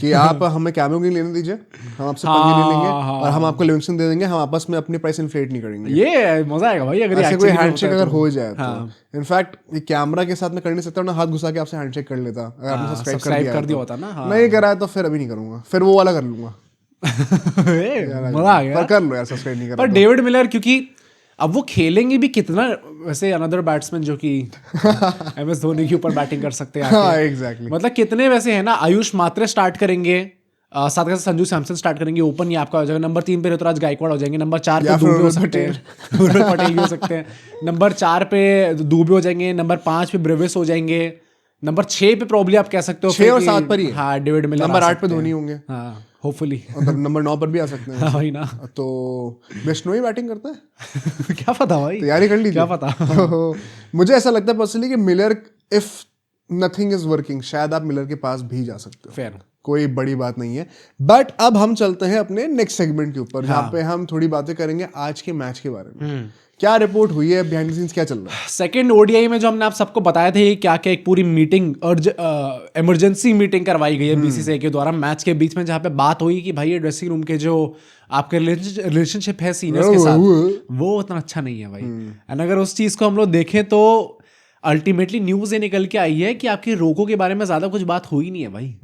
कि आप हमें कैमो की लेने दीजिए, हम आपसे पंगे ले लेंगे और हम आपको लिविंगस्टन दे देंगे, हम आपस में अपनी प्राइस इन्फ्लेट नहीं करेंगे। ये मजा आएगा भाई अगर ऐसे कोई हैंडशेक अगर हो जाए तो। इनफैक्ट ये कैमरा के साथ मैं कर नहीं सकता ना, हाथ घुसा के आपसे हैंडशेक कर लेता अगर आपने सब्सक्राइब कर दिया होता ना। नहीं करा है तो फिर अभी नहीं करूंगा, फिर वो वाला कर लूंगा। मजा आ गया, कर लो यार, सब्सक्राइब नहीं करा। पर डेविड मिलर क्योंकि अब वो खेलेंगे भी कितना, वैसे अनदर बैट्समैन जो कि MS धोनी के ऊपर बैटिंग कर सकते हैं। हाँ एग्जैक्टली, मतलब कितने वैसे है ना, आयुष मात्रे स्टार्ट करेंगे, साथ के साथ संजू सैमसन स्टार्ट करेंगे, ओपन ये आपका हो जाएगा। नंबर 3 पे ऋतुराज गायकवाड़ हो जाएंगे, नंबर 4 पे दुबे हो सकते हैं, पटेल भी हो सकते हैं, नंबर 4 पे दुबे हो जाएंगे, नंबर 5 पे ब्रेविस हो जाएंगे, नंबर 6 पे प्रॉब्ली आप कह सकते हो 6 और 7 पर ही। हाँ डेविड मिलर। नंबर 8 पे धोनी होंगे, हाँ होपफुली, और नंबर 9 पर भी आ सकते हैं। हाँ ना, तो बिश्नोई बैटिंग करता है। क्या पता भाई, तैयारी कर लीजिए, क्या पता। मुझे ऐसा लगता है पर्सनली कि Miller if nothing is working, शायद आप मिलर के पास भी जा सकते हो। फेयर, कोई बड़ी बात नहीं है। बट अब हम चलते हैं अपने नेक्स्ट सेगमेंट के ऊपर, जहाँ पे हम थोड़ी बातें करेंगे आज के मैच के बारे में। क्या रिपोर्ट हुई है, बिहाइंड द सीन्स क्या चल रहा है? सेकंड ODI में जो हमने आप सबको बताया था क्या क्या एक पूरी मीटिंग इमरजेंसी मीटिंग करवाई गई है BCCI के द्वारा मैच के बीच में, जहाँ पे बात हुई कि भाई ये ड्रेसिंग रूम के जो आपके रिलेशनशिप है सीनियर्स के साथ वो उतना अच्छा नहीं है भाई। एंड अगर उस चीज़ को हम लोग देखें तो अल्टीमेटली न्यूज़ ये निकल के आई है कि आपके रोको के बारे में ज़्यादा कुछ बात हुई नहीं है भाई।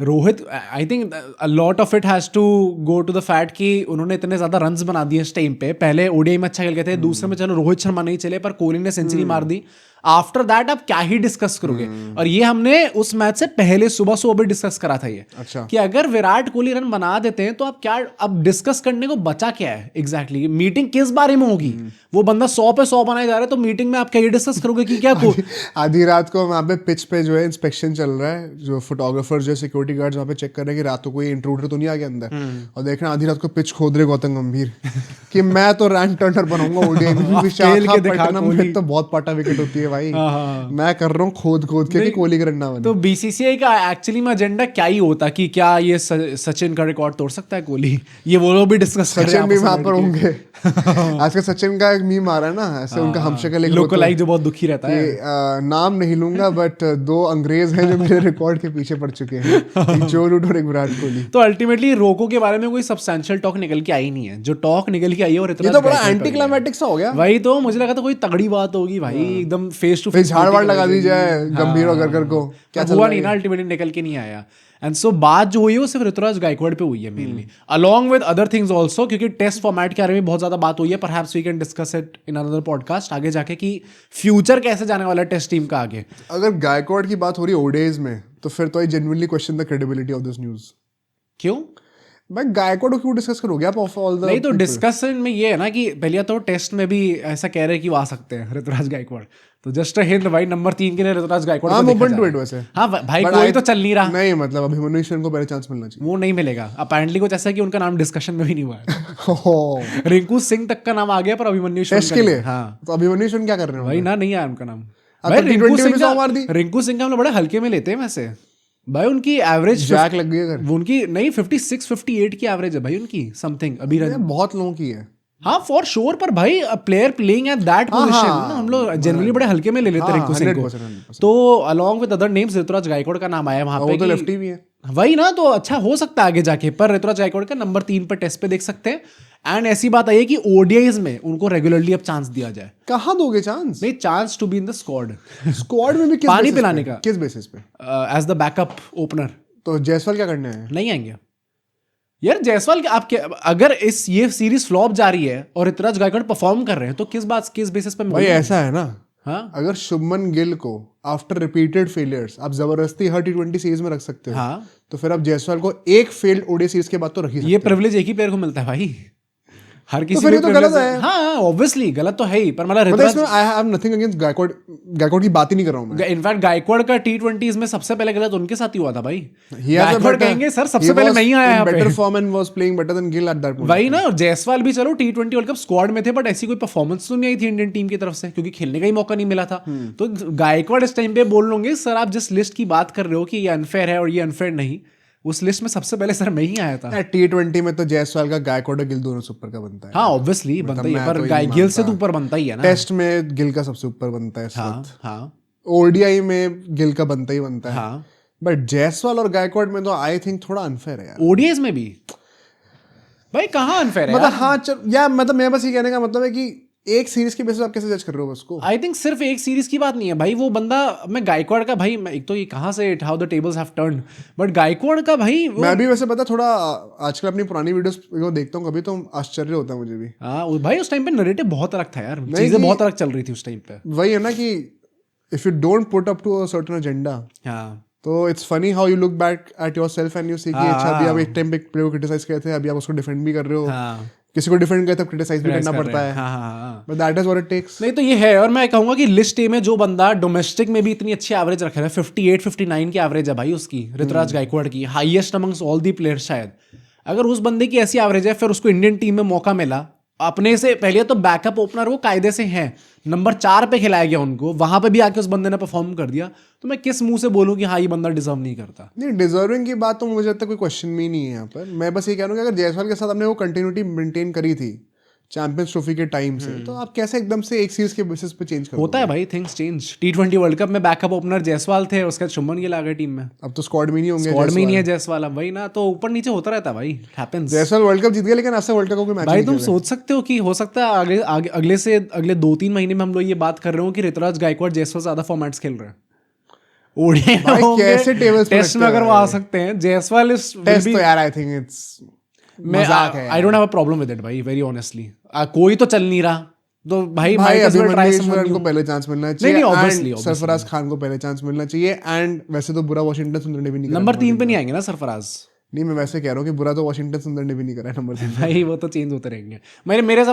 Rohit, I think a lot of it has to go to the fact कि उन्होंने इतने ज़्यादा रन्स बना दिए इस टाइम पे। पहले ODI में अच्छा खेल गए थे, दूसरे में चलो रोहित शर्मा नहीं चले पर कोहली ने सेंचुरी मार दी। आफ्टर दैट आप क्या ही डिस्कस करोगे। और ये हमने उस मैच से पहले सुबह भी डिस्कस करा था ये, अच्छा, कि अगर विराट कोहली रन बना देते हैं तो आप क्या, अब डिस्कस करने को बचा क्या है एग्जैक्टली मीटिंग किस बारे में होगी? वो बंदा 100 पे 100 बनाए जा रहा है, तो मीटिंग में आप क्या डिस्कस करोगे कि क्या आधी रात को वहाँ पे पिच पे जो है इंस्पेक्शन चल रहा है, जो फोटोग्राफर जो सिक्योरिटी गार्ड्स वहाँ पे चेक कर रहे हैं कि रात को कोई इंट्रूडर तो नहीं आ गया अंदर, और देख रहे हैं आधी रात को पिच खोद रहे गौतम गंभीर कि मैं तो रैन टर्नर बनाऊंगा ODI में। विशाखापट्टनम में तो बहुत पाटा विकेट होती है भाई, मैं कर रहा हूँ खोद के कि कोहली का रन्ना बने। तो बीसीसीआई का एक्चुअली में एजेंडा क्या ही होता कि क्या ये सचिन का रिकॉर्ड तोड़ सकता है कोहली, ये वो लोग भी डिस्कस कर रहे हैं। सचिन भी वहां पर होंगे। आजकल सचिन का एक मीम आ रहा है ना, ऐसे उनका हमशक्ल एक लोकलाइक जो बहुत दुखी रहता है। नाम नहीं लूंगा बट 2 अंग्रेज हैं जो मेरे रिकॉर्ड के पीछे पड़ चुके हैं, जो रूट और एक विराट कोहली। तो अल्टीमेटली रोको के बारे में कोई सब्सटेंशियल टॉक निकल के आई नहीं है, जो टॉक निकल के आई है और ये तो बड़ा एंटी क्लाइमेटिक सा हो गया। वही तो मुझे लगा था कोई तगड़ी बात होगी भाई, एकदम फेस टू फेस झाड़ वाड़ लगा दी जाए गंभीर और गरगर को, क्या हुआ नहीं ना, अल्टीमेटली निकल के नहीं आया। एंड सो बात जो हुई है वो सिर्फ ऋतुराज गायकवाड़ पे हुई है mainly, along with other things also, क्योंकि टेस्ट फॉर्मेट के बारे में बहुत ज्यादा बात हुई है। Perhaps we can discuss it in another podcast आगे जाके कि फ्यूचर कैसे जाने वाला है टेस्ट टीम का आगे। अगर गायकवाड़ की बात हो रही है ओडीआईज में, तो फिर तो I genuinely question the credibility of this news. क्यों भाई गायकवाड़ को क्यों डिस्कस करोगे आप ऑफ ऑल द? नहीं तो डिस्कशन में ये है ना कि पहले तो टेस्ट में भी ऐसा कह रहे हैं कि वो आ सकते हैं ऋतुराज गायकवाड़, तो जस्ट हिंट भाई नंबर 3 के लिए ऋतुराज गायकवाड़ को देखा जा रहा है। वैसे हाँ भाई कोई तो चल नहीं रहा। नहीं मतलब अभिमन्यु ईश्वर को पहले चांस मिलना चाहिए। वो नहीं मिलेगा अपेरेंटली, कुछ ऐसा कि उनका नाम डिस्कशन में भी नहीं हुआ है। रिंकू सिंह तक का नाम आ गया पर अभिमन्यु ईश्वर टेस्ट के लिए। हाँ तो अभिमन्यु ईश्वर क्या कर रहे हैं भाई ना, नहीं आया उनका नाम। भाई रिंकू सिंह का हम लोग बड़े हल्के में लेते हैं वैसे भाई, उनकी एवरेज जैक लग गई है, उनकी नहीं 56-58 की एवरेज है भाई उनकी समथिंग अभी बहुत लोगों की है। हाँ फॉर श्योर, पर भाई player playing at that position हम लोग जनरली बड़े हल्के में ले लेते हैं रिंकू सिंह को। तो along with other names Ruturaj Gaikwad का नाम आया वहां पे, तो लेफ्टी भी है वही ना, तो अच्छा हो सकता है आगे जाके। पर ऋतुराज गायकवाड़ का नंबर 3 पर टेस्ट पे देख सकते हैं। एंड ऐसी बात आई है कि ओडीआईज में उनको रेगुलरली अब चांस दिया जाए। कहाँ दोगे चांस? नहीं, chance to be in the squad. Squad में भी किस पानी पिलाने का, किस बेसिस पे? As the backup opener. तो जायसवाल क्या करने हैं? नहीं आएंगे यार जायसवाल के। आप अगर ये सीरीज फ्लॉप जा रही है और ऋतुराज गायकवाड़ परफॉर्म कर रहे हैं तो किस बेसिस पे? भाई ऐसा है ना, हाँ, अगर शुभमन गिल को आफ्टर रिपीटेड फेलियर्स आप जबरदस्ती हर T20 सीरीज में रख सकते हो, हाँ, तो फिर आप जायसवाल को एक फेल्ड ओडीआई सीरीज के बाद तो रख ही सकते हो। ये प्रिविलेज एक ही प्लेयर को मिलता है भाई, हर किसी तो फिर तो गलत है। हाँ ऑब्वियसली गलत तो है ही, पर मतलब इसमें I have nothing against Gaikwad की बात ही नहीं कर रहा हूं मैं। इनफैक्ट गायकवाड़ का T20s में सबसे पहले गलत उनके साथ ही हुआ था भाई। गायकवाड़ कहेंगे सर सबसे पहले नहीं आया यहाँ पे, better form and was playing better than Gill at that point. वही ना, जायसवाल भी चलो T20 वर्ल्ड कप स्क्वाड में थे, बट ऐसी कोई परफॉर्मेंस तो नहीं आई थी इंडियन टीम की तरफ से, क्योंकि खेलने का ही मौका नहीं मिला था। तो गायकवाड़ इस टाइम पे बोल लोगे सर आप जिस लिस्ट की बात कर रहे हो कि ये अनफेयर है और ये अनफेयर नहीं, उस लिस्ट में सबसे पहले सर मैं ही आया था। T20 में तो जायसवाल का गायकवाड़ गिल दोनों से ऊपर का बनता है। हाँ ऑब्वियसली बनता ही है, पर गिल से तो ऊपर बनता ही है ना। टेस्ट में गिल का सबसे ऊपर बनता है। हाँ हाँ, ओडीआई में गिल का बनता ही बनता है। हाँ, बट जायसवाल और गायकवाड़ में तो आई थिंक थोड़ा अनफेयर है यार। ओडीआईज में भी भाई कहाँ अनफेयर है मतलब हाँ या मतलब मैं बस ये कहने का मतलब है कि एक सीरीज के बेसिस आप कैसे जज कर रहे हो उसको? आई थिंक सिर्फ एक सीरीज की बात नहीं है भाई, वो बंदा मैं गायकवाड़ का भाई, एक तो ये कहाँ से how the tables have turned, but Gaikwad का भाई मैं भी वैसे पता थोड़ा आजकल अपनी पुरानी वीडियोस को देखता हूँ कभी, तो आश्चर्य होता है मुझे भी। हाँ भाई उस टाइम पे नैरेटिव बहुत अलग था यार, चीजें बहुत अलग चल रही थी उस टाइम पे। वही है ना कि if you don't put up to a certain agenda, हाँ, तो it's funny how you look back at yourself and you see कि अच्छा अभी आप एक टाइम पे प्लेयर को क्रिटिसाइज करते थे, अभी आप उसको डिफेंड भी कर रहे हो। किसी को डिफेंड करते तब क्रिटिसाइज भी करना पड़ता है। But that is what it takes. नहीं तो ये है, और मैं कहूंगा कि लिस्ट ए में जो बंदा डोमेस्टिक में भी इतनी अच्छी एवरेज रख रहा है, 58-59 की एवरेज है भाई उसकी, ऋतुराज गायकवाड़ की, highest amongst all the players शायद। अगर उस बंदे की ऐसी एवरेज है, फिर उसको इंडियन टीम में मौका मिला, अपने से पहले तो बैकअप ओपनर वो कायदे से हैं, नंबर 4 पे खिलाया गया उनको, वहां पे भी आके उस बंदे ने परफॉर्म कर दिया, तो मैं किस मुंह से बोलूं कि हाँ ये बंदा डिजर्व नहीं करता? नहीं, डिजर्विंग की बात तो मुझे लगता है कोई क्वेश्चन में ही नहीं है यहाँ पर। मैं बस ये कह रहा हूँ कि अगर जायसवाल के साथ हमने वो कंटिन्यूटी मेंटेन करी थी चैंपियंस ट्रॉफी के टाइम से, तो आप कैसे एकदम से एक सीरीज के बेसिस पे चेंज करोगे? होता है भाई, things change. T20 world cup में बैकअप ओपनर जायसवाल थे, उसके बाद शुभमन गिल आ गए टीम में, अब तो स्क्वाड में नहीं होंगे, स्क्वाड में नहीं है जायसवाल अब, वही ना, तो ऊपर नीचे होता रहता है भाई, हैपेंस। जायसवाल वर्ल्ड कप जीत गया, लेकिन ऐसा वर्ल्ड कप को कोई मैच भाई तुम सोच सकते हो कि हो सकता है अगले 2-3 महीने में हम लोग ये बात कर रहे हो कि ऋतुराज गायकवाड़ जायसवाल ज्यादा फॉर्मेट्स खेल रहे हैं ओडीआई कैसे टेबल्स टेस्ट में, अगर वो आ सकते हैं। जायसवाल इज टेस्ट तो यार आई थिंक इट्स मजाक है। I don't have a problem with it भाई, वेरी ऑनेस्टली। कोई तो चल नहीं रहा, तो भाई अभिमन्यु ईश्वर को पहले चांस मिलना चाहिए, ऑब्वियसली सरफराज खान को पहले चांस मिलना चाहिए, एंड वैसे तो बुरा वॉशिंगटन सुंदर ने भी नहीं। नंबर 3 पे नहीं आएंगे ना सरफराज, नहीं, मैं वैसे कह रहा हूँ कि बुरा तो वॉशिंगटन सुंदर ने भी नहीं करा है नंबर 3। भाई वो तो चेंज होते रहेंगे।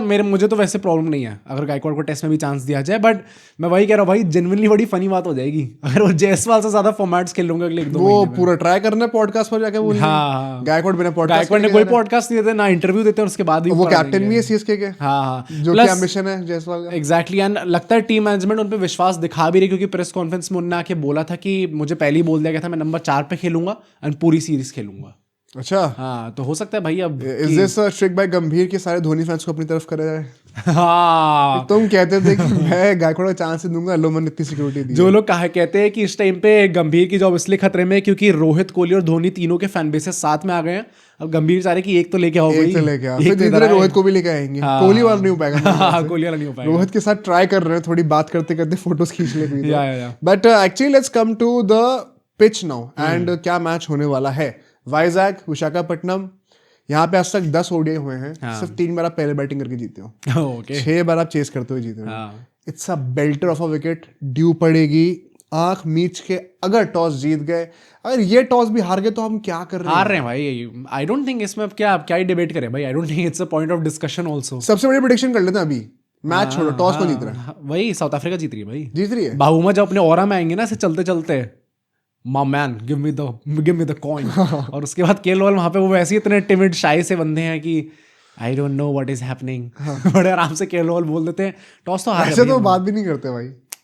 मेरे मुझे तो वैसे प्रॉब्लम नहीं है अगर गायकवाड को टेस्ट में भी चांस दिया जाए, बट मैं वही कह रहा हूँ भाई, जेन्युइनली बड़ी फनी बात हो जाएगी अगर वो जायसवाल से ज्यादा फॉर्मेट्स खेल लूंगा अगले 1-2 वो महीने में। पूरा ट्राई करना है पॉडकास्ट पर जाके बोलना। हाँ, गायकवाड बिना पॉडकास्ट गायकवाड ने कोई पॉडकास्ट नहीं देते ना इंटरव्यू देते, और उसके बाद भी वो कैप्टन भी है सीएसके के, हाँ, जो कि एम्बिशन है जायसवाल का। एग्जैक्टली, एंड लगता है टीम मैनेजमेंट उन पे विश्वास दिखा भी रही, क्योंकि प्रेस कॉन्फ्रेंस में उन्होंने आके बोला था कि मुझे पहले ही बोल दिया गया था मैं नंबर 4 पे खेलूंगा एंड पूरी सीरीज खेलूंगा। अच्छा, हाँ, तो हो सकता है भाई अब इज दिस स्ट्रिक बाय गंभीर के सारे धोनी फैंस को अपनी तरफ करे जाए? हाँ, तुम कहते थे कि मैं गायकवाड को चांस दूंगा, लो मैंने इतनी सिक्योरिटी दी। जो लोग कहते हैं कि इस टाइम पे गंभीर की जॉब इसलिए खतरे में है क्योंकि रोहित, कोहली और धोनी तीनों के फैन बेसेस साथ में आ गए हैं। अब गंभीर चाह रहे कि एक तो लेके आओ, एक तो लेके आओ, फिर धीरे रोहित को भी लेके आएंगे। कोहली वाला नहीं हो पाएगा। हाँ, कोहली वाला नहीं हो पाएगा। रोहित के साथ ट्राई कर रहे हैं, थोड़ी बात करते करते फोटोज खींच ले। या but actually let's come to the pitch now, and क्या मैच होने वाला है। वाइजैक विशाखापट्टनम, यहाँ पे आज तक 10 ओडीआई हुए हैं, सिर्फ 3 बार आप पहले बैटिंग करके जीते हो, ओके, 6 बार आप चेस करते हुए जीते हो। It's a belter of a wicket, dew पड़ेगी, आंख मीच के अगर टॉस जीत गए, अगर ये टॉस भी हार गए तो हम क्या कर रहे हैं? हार रहे हैं भाई। आई डोंट थिंक इसमें अब क्या ही डिबेट करें भाई। I don't think it's a point of discussion also. सबसे बड़ी प्रेडिक्शन कर लेते हैं अभी, मैच छोड़ो, टॉस कौन जीत रहा है? वही साउथ अफ्रीका जीत रही है भाई, जीत रही है। बाहुमा जब अपने ऑरा में आएंगे ना ऐसे चलते चलते, My man, give me the coin। और उसके बाद केएल राहुल वहां पे वो वैसे ही इतने टिमिड शाई से बंदे हैं कि I don't know what is happening, बड़े आराम से केएल राहुल बोल देते हैं टॉस तो हार ऐसे तो बात भी नहीं करते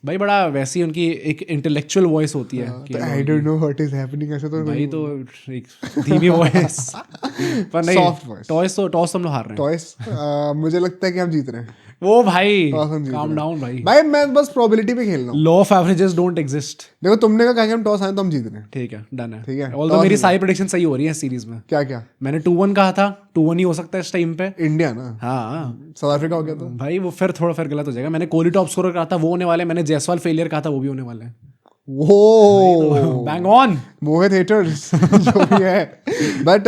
भाई बड़ा वैसे ही उनकी एक इंटेलेक्चुअल वॉइस होती है कि I don't know what is happening, ऐसे तो भाई तो एक धीमी वॉइस पर नहीं, सॉफ्ट वॉइस। टॉस हम लोग हार रहे हैं। टॉस मुझे लगता है कि हम जीत रहे हैं। वो भाई काम डाउन भाई मैं बस प्रोबेबिलिटी पे खेल रहा हूँ। Law of averages don't exist. देखो तुमने कहा कि हम टॉस आए तो हम जीत रहे हैं, ठीक है, डन है, ठीक है। ऑल्दो मेरी सारी प्रेडिक्शन सही हो रही है सीरीज में। क्या क्या? मैंने 2-1 कहा था, 2-1 ही हो सकता है इस टाइम पे। इंडिया ना, हाँ, साउथ अफ्रीका हो गया तो भाई वो फिर गलत हो जाएगा। मैंने कोहली टॉप स्कोरर कहा था, वो होने वाले। मैंने जायसवाल फेलियर कहा था, वो भी होने वाले हैं। वो बैंग ऑन मोहित हेटर्स जो भी है। बट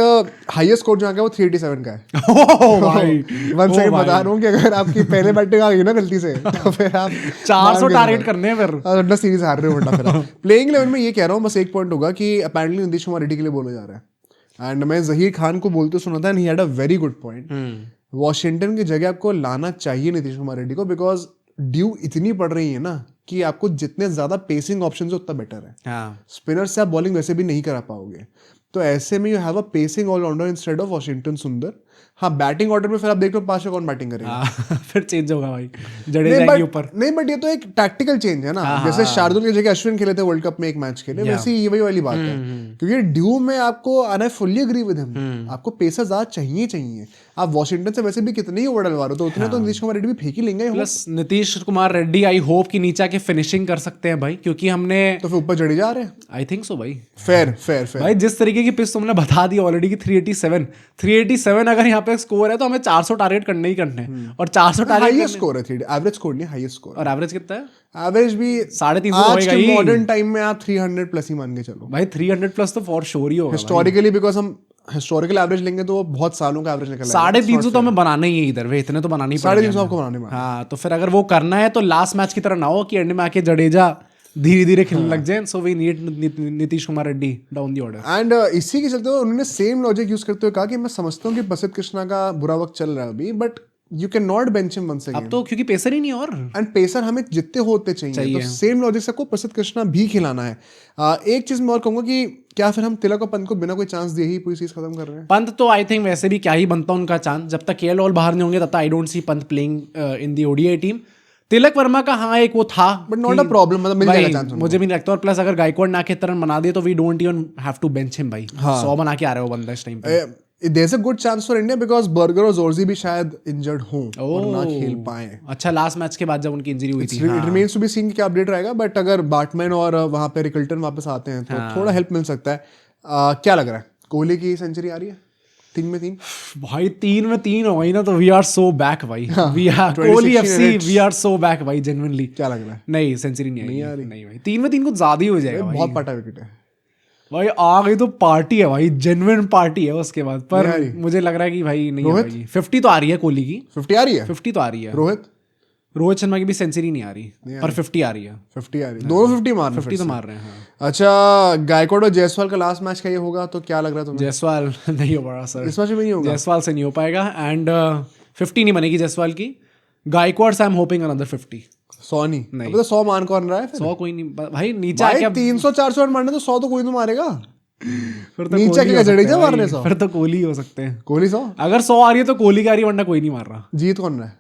हाईएस्ट स्कोर जो आ गया वो 387 का है। ओ भाई, 1 सेकंड बता रहा हूँ कि अगर आपकी पहले बैटिंग आ गई ना गलती से तो फिर आप 400 टारगेट करने हैं फिर, अपना सीरीज हार रहे हो वरना फिर प्लेइंग 11 में। ये कह रहा हूँ बस एक पॉइंट होगा कि अपेरेंटली नीतीश कुमार रेड्डी के लिए बोला जा रहा है, एंड मैं जहीर खान को बोलते सुना था, and he had a very good point. Washington की जगह आपको लाना चाहिए नीतीश कुमार रेड्डी को, बिकॉज ड्यू इतनी पड़ रही है ना कि आपको जितने ज्यादा पेसिंग ऑप्शन है उतना बेटर है। स्पिनर से आप बॉलिंग वैसे भी नहीं करा पाओगे, तो ऐसे में you have a pacing allrounder instead of Washington Sundar. हाँ, बैटिंग ऑर्डर में फिर आप देख लो 5 कौन बैटिंग करेगा। फिर चेंज होगा भाई, जडेजा के ऊपर। नहीं, बट ये तो एक टैक्टिकल चेंज है ना। जैसे शार्दुल की जगह अश्विन खेले थे वर्ल्ड कप में एक मैच के लिए, वैसे ये वही वाली बात है। क्योंकि ड्यू में आपको आना, फुल्ली एग्री विद हिम, आपको पेसर ज्यादा चाहिए। आप वॉशिंगटन से वैसे भी कितने ही ओवर डलवा रहे हो, तो उतने तो नीतीश कुमार रेड्डी भी फेंक ही लेंगे। Plus Nitish Kumar Reddy I hope कि नीचे आके फिनिशिंग कर सकते हैं भाई, क्योंकि हमने तो फिर ऊपर जडेजा आ रहे हैं। आई थिंक सो भाई। फेयर भाई जिस तरीके की पिच तुमने बता दी ऑलरेडी कि 387 अगर यहाँ पे स्कोर है तो हमें 400 टारगेट करने ही करने हैं, और 400 टारगेट हाईएस्ट स्कोर है, एवरेज स्कोर नहीं, हाईएस्ट स्कोर। और एवरेज कितना है? एवरेज भी 350 आज होएगा के ही। मॉडर्न टाइम में आप 300 प्लस ही मान के चलो भाई 300 प्लस तो फॉर श्योर ही होगा हिस्टोरिकली, बिकॉज हम हिस्टोरिकल एवरेज लेंगे तो वो बहुत सालों का एवरेज निकल आएगा। 350 तो हमें बनाना ही है इधर, वे इतने तो बनाना ही पड़ेगा। 350 आपको बनाने में। हाँ, तो फिर अगर वो करना है तो लास्ट मैच की तरह ना हो कि एंड में आके जडेजा धीरे धीरे खेलने लग जाए। So we need Nitish Kumar Reddy down the order. And इसी के चलते उन्होंने सेम लॉजिक यूज करते हुए कहा कि मैं समझता हूँ कि प्रसिद्ध कृष्णा का बुरा वक्त चल रहा है अभी, but you can not bench him once again. अब तो क्योंकि पेसर ही नहीं, और एंड पेसर हमें जितने होते चाहिए। तो सेम लॉजिक से को प्रसिद्ध कृष्णा भी खिलाना है। एक चीज मैं और कहूंगा कि क्या फिर हम तिलक और पंत को बिना कोई चांस दिए ही पूरी चीज खत्म कर रहे हैं? पंत तो आई थिंक वैसे भी क्या ही बनता उनका चांस, जब तक केएल राहुल बाहर नहीं होंगे तब तक I don't see Pant playing in the ODI team. Tilak Varma का हाँ एक वो था, बट नॉट अ प्रॉब्लम, मतलब मिल जाएगा चांस। मुझे भी नहीं लगता। और प्लस अगर गायकवाड ना के तरह बना दिए तो we don't even have to bench him भाई। 100 बना के आ रहे हो बंदा इस टाइम पे। There is a good chance for India because Burger और जोर्जी भी शायद इंजर्ड हों और ना खेल पाए। अच्छा, लास्ट मैच के बाद जब उनकी इंजरी हुई थी। It remains to be seen क्या अपडेट रहेगा, बट अगर बाटमैन और वहां पे रिकल्टन वापस आते हैं तो थोड़ा हेल्प मिल सकता है। क्या लग रहा है, कोहली की सेंचुरी आ रही है 3 में 3? भाई 3 में 3 हो गई ना तो वी आर सो बैक भाई। We are Kohli FC, we are so back भाई, जेन्युइनली। क्या लग रहा है? नहीं, सेंचुरी नहीं आ रही। नहीं भाई, 3 में 3 कुछ ज्यादा ही हो जाएगा भाई। बहुत पाटा विकेट है भाई, आ गई तो पार्टी है भाई, जेन्युइन पार्टी है उसके बाद। पर मुझे लग रहा है कि भाई नहीं होगी। 50 तो आ रही है कोहली की, 50 आ रही है, 50 तो आ रही है। रोहित रोहित शर्मा की भी सेंचुरी नहीं आ रही पर 50 आ रही है। 50 आ रही, दोनों 50 मार रहे हैं 50 तो मार रहे हैं। हाँ। अच्छा, गायकवाड और जायसवाल का लास्ट मैच का ये होगा तो क्या लग रहा है तुम्हें? जायसवाल नहीं हो पा रहा सर, इस मैच में नहीं होगा, जायसवाल से नहीं हो पाएगा एंड 50 नहीं बनेगी जायसवाल की। गायकवाड से आई एम होपिंग अनदर 50। 100 नहीं, अब तो 100 मान कौन रहा है फिर? 100 कोई नहीं भाई, नीचे भाई आके 300-400 रन मारने तो 100 तो कोई तो मारेगा। फिर तो नीचे कोहली के हो सकते जडेजा हैं मार रहे भाई, 100। फिर तो कोहली हो सकते हैं। कोहली 100 अगर 100 आ रही है तो कोहली की आ रही है, वरना कोई नहीं मार रहा। जीत कौन रहा है?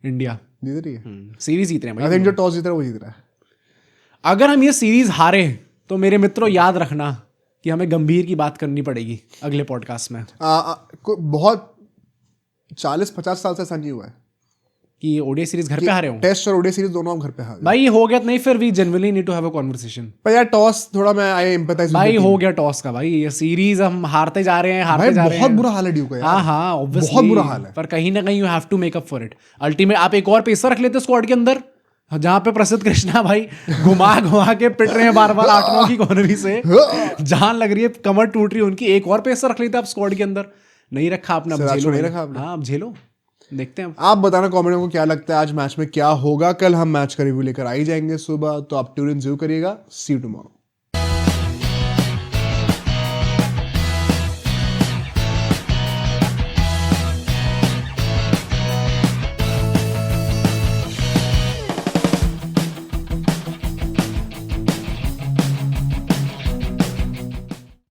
इंडिया जीत रही है, सीरीज जीत रहे हैं आई भाई। थिंक जो टॉस जीत रहा है वो जीत रहा है। अगर हम ये सीरीज हारे तो मेरे मित्रों याद रखना कि हमें गंभीर की बात करनी पड़ेगी अगले पॉडकास्ट में। बहुत 40-50 साल से ऐसा नहीं हुआ है कि ओडीआई सीरीज घर पे हारे हों। टेस्ट और ओडीआई सीरीज दोनों हम घर पे हारे। भाई ये हो गया तो नहीं, फिर we generally need to have a conversation. पर यार टॉस थोड़ा मैं आई एम्पैथाइज भाई हो गया टॉस का भाई, ये सीरीज हम हारते जा रहे हैं, भाई हारते जा रहे बहुत हैं। बुरा हाल है ड्यू का यार। हाँ ऑब्वियसली बहुत बुरा हाल है। पर कहीं ना कहीं you have to make up for it. Ultimate आप एक और पेसर रख लेते स्क्वाड के अंदर, जहां पे प्रसिद्ध कृष्णा भाई घुमा घुमा के पिट रहे हैं बार बार 8-9 की कॉर्नरी से, जान लग रही है, कमर टूट रही है उनकी। एक और पेसर रख लेते आप स्क्वाड के अंदर, नहीं रखा आपने, अब झेलो। नहीं रखा आपने। हाँ अब झेलो, देखते हैं। आप बताना कमेंट में क्या लगता है आज मैच में क्या होगा। कल हम मैच का रिव्यू लेकर आ ही जाएंगे सुबह, तो आप ट्यून इन जरूर करिएगा। सी यू टुमारो।